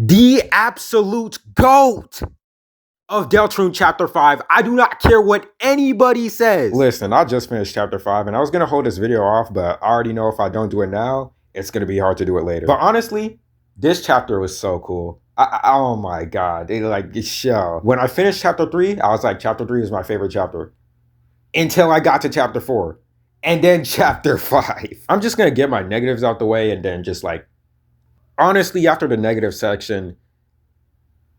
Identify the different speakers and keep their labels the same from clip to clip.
Speaker 1: the absolute GOAT of Deltarune Chapter 5. I do not care what anybody says. Listen, I just finished Chapter 5, and I was going to hold this video off, but I already know if I don't do it now, it's going to be hard to do it later. But honestly, this chapter was so cool. Oh my God, they like this show. When I finished Chapter 3, I was like, Chapter 3 is my favorite chapter. Until I got to Chapter 4. And then Chapter 5. I'm just going to get my negatives out the way and then just like, honestly, after the negative section,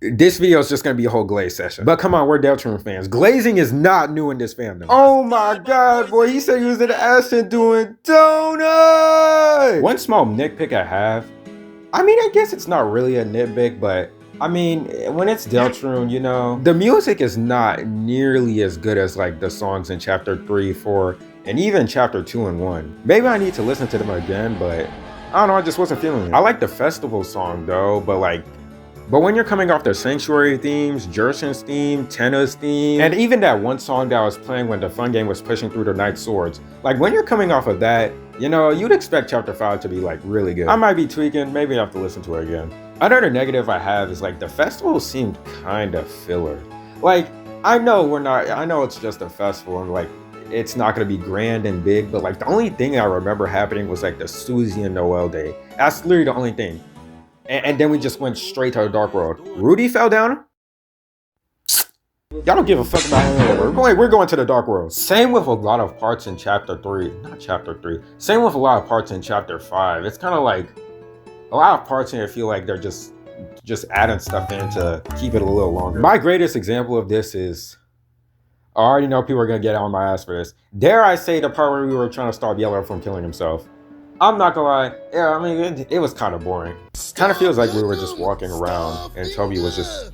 Speaker 1: this video is just going to be a whole glaze session. But come on, we're Deltarune fans. Glazing is not new in this fandom. Oh my God, boy, he said he was in Ashton doing donuts! One small nitpick I have, I mean, I guess it's not really a nitpick, but I mean, when it's Deltarune, you know, the music is not nearly as good as like the songs in Chapter 3, 4, and even Chapter 2 and 1. Maybe I need to listen to them again, but I don't know, I just wasn't feeling it. I like the festival song though, but when you're coming off the Sanctuary themes, Jersen's theme, Tenna's theme, and even that one song that I was playing when the fun game was pushing through the Night Swords, like when you're coming off of that, you know, you'd expect Chapter 5 to be like really good. I might be tweaking, maybe I have to listen to it again. Another negative I have is like the festival seemed kind of filler. Like, I know it's just a festival and like, it's not gonna be grand and big, but like the only thing I remember happening was like the Susie and Noel day. That's literally the only thing. And then we just went straight to the Dark World. Rudy fell down? Y'all don't give a fuck about him. We're going to the Dark World. Same with a lot of parts in Chapter 3. Not Chapter 3. Same with a lot of parts in Chapter 5. It's kind of like, a lot of parts in here feel like they're just adding stuff in to keep it a little longer. My greatest example of this is, I already know people are going to get on my ass for this. Dare I say the part where we were trying to stop Yellow from killing himself. I'm not gonna lie, yeah, I mean, it was kind of boring. Kind of feels like we were just walking around and Toby was just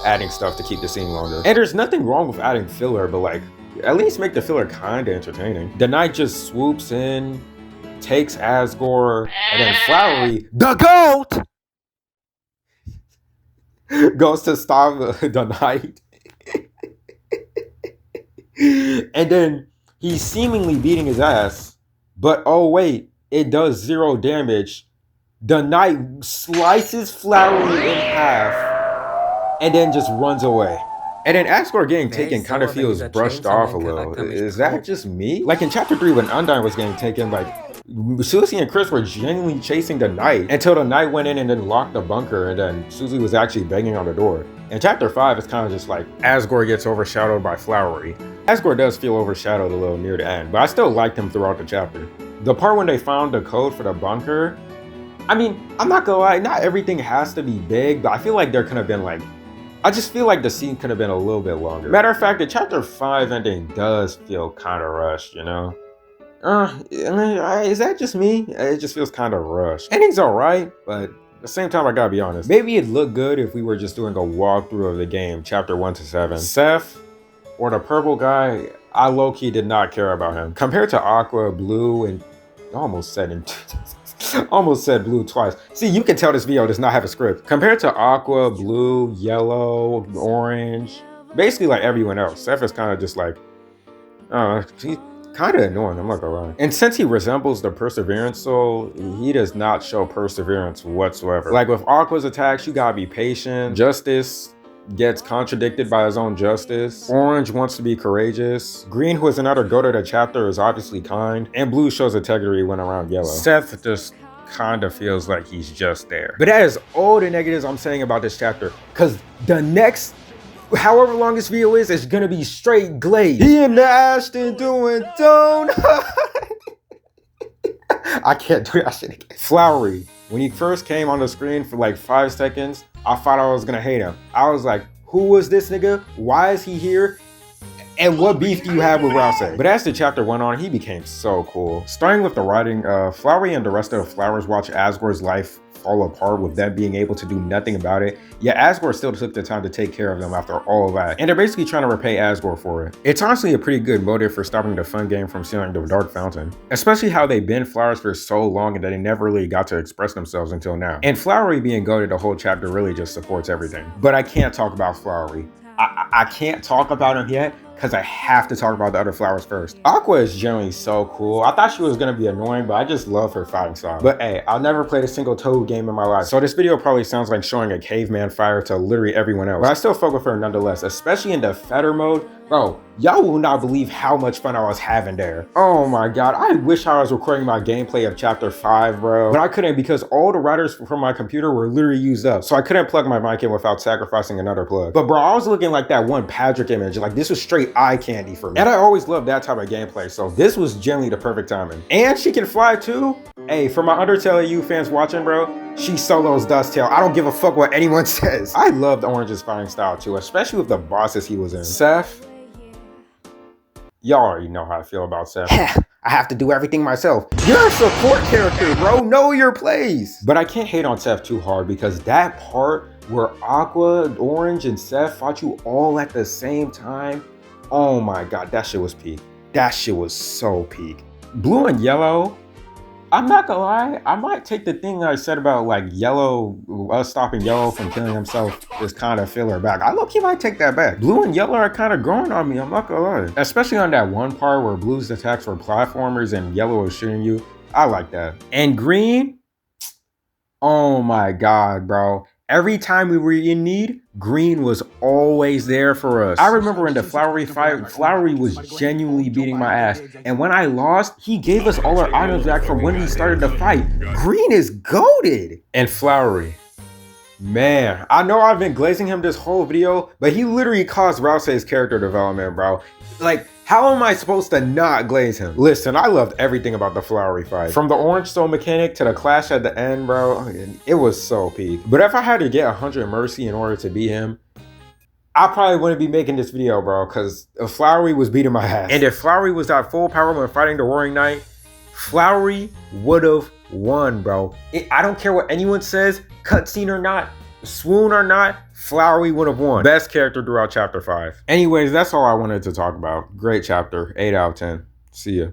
Speaker 1: adding stuff to keep the scene longer. And there's nothing wrong with adding filler, but like, at least make the filler kind of entertaining. The Knight just swoops in, takes Asgore, and then Flowery, the GOAT, goes to stop the Knight. And then he's seemingly beating his ass, but oh wait, it does 0 damage. The Knight slices Flowery in half and then just runs away. And then Asgore getting taken kind of feels brushed off a little. Is that just me? Like in Chapter 3 when Undyne was getting taken, like Susie and Chris were genuinely chasing the Knight until the Knight went in and then locked the bunker and then Susie was actually banging on the door. In Chapter 5, it's kind of just like Asgore gets overshadowed by Flowery. Asgore does feel overshadowed a little near the end, but I still liked him throughout the chapter. The part when they found the code for the bunker, I mean, I'm not gonna lie, not everything has to be big, but I feel like there could have been like, I just feel like the scene could have been a little bit longer. Matter of fact, the Chapter 5 ending does feel kind of rushed, you know? Is that just me? It just feels kind of rushed. Ending's alright, but at the same time, I gotta be honest. Maybe it'd look good if we were just doing a walkthrough of the game, Chapter 1 to 7. Seth, or the purple guy, I low-key did not care about him. Compared to Aqua, Blue, and almost said Blue twice. See, you can tell this video does not have a script. Compared to Aqua, Blue, Yellow, Orange, basically like everyone else, Seth is kind of just like, he's kind of annoying, I'm not gonna lie. And since he resembles the Perseverance Soul, he does not show perseverance whatsoever. Like with Aqua's attacks, you gotta be patient. Justice gets contradicted by his own justice. Orange wants to be courageous. Green, who is another GOAT of the chapter, is obviously kind. And Blue shows integrity when around Yellow. Seth just kind of feels like he's just there. But that is all the negatives I'm saying about this chapter, because the next, however long this video is gonna be straight glaze. He and Ashton doing donuts. I can't do that shit again. Flowery, when he first came on the screen for like 5 seconds, I thought I was gonna hate him. I was like, who was this nigga? Why is he here? And what beef do you have with Rouse? But as the chapter went on, he became so cool. Starting with the writing, Flowery and the rest of the Flowers watch Asgore's life fall apart with them being able to do nothing about it. Yet Asgore still took the time to take care of them after all of that. And they're basically trying to repay Asgore for it. It's honestly a pretty good motive for stopping the fun game from sealing the Dark Fountain. Especially how they've been Flowers for so long and that they never really got to express themselves until now. And Flowery being goated the whole chapter really just supports everything. But I can't talk about Flowery. I can't talk about him yet because I have to talk about the other flowers first. Aqua is generally so cool. I thought she was gonna be annoying, but I just love her fighting style. But hey, I'll never played a single Toad game in my life, so this video probably sounds like showing a caveman fire to literally everyone else. But I still fuck with her nonetheless, especially in the feather mode. Bro, y'all will not believe how much fun I was having there. Oh my god, I wish I was recording my gameplay of chapter 5, bro. But I couldn't because all the routers from my computer were literally used up. So I couldn't plug my mic in without sacrificing another plug. But bro, I was looking like that one Patrick image. Like, this was straight eye candy for me. And I always loved that type of gameplay, so this was generally the perfect timing. And she can fly too. Hey, for my Undertale EU fans watching, bro, she solos Dusttail. I don't give a fuck what anyone says. I loved Orange's fighting style too, especially with the bosses he was in. Seth. Y'all already know how I feel about Seth. I have to do everything myself. You're a support character, bro. Know your place. But I can't hate on Seth too hard because that part where Aqua, Orange, and Seth fought you all at the same time, oh my god, that shit was peak. That shit was so peak. Blue and Yellow, I'm not gonna lie, I might take the thing I said about like Yellow, us stopping Yellow from killing himself is kind of filler back. I low-key might take that back. Blue and Yellow are kind of growing on me, I'm not gonna lie. Especially on that one part where Blue's attacks were platformers and Yellow was shooting you. I like that. And Green, oh my god, bro. Every time we were in need, Green was always there for us. I remember in the Flowery fight, Flowery was genuinely beating my ass. And when I lost, he gave us all our items back from when we started the fight. Green is goated. And Flowery, man, I know I've been glazing him this whole video, but he literally caused Rousey's character development, bro. Like, how am I supposed to not glaze him? Listen, I loved everything about the Flowery fight. From the Orange Stone mechanic to the clash at the end, bro, it was so peak. But if I had to get 100 Mercy in order to beat him, I probably wouldn't be making this video, bro, because Flowery was beating my ass. And if Flowery was at full power when fighting the Roaring Knight, Flowery would have won, bro. I don't care what anyone says, cutscene or not, swoon or not, Flowery would have won. Best character throughout chapter 5. Anyways, that's all I wanted to talk about. Great chapter, 8 out of 10. See ya.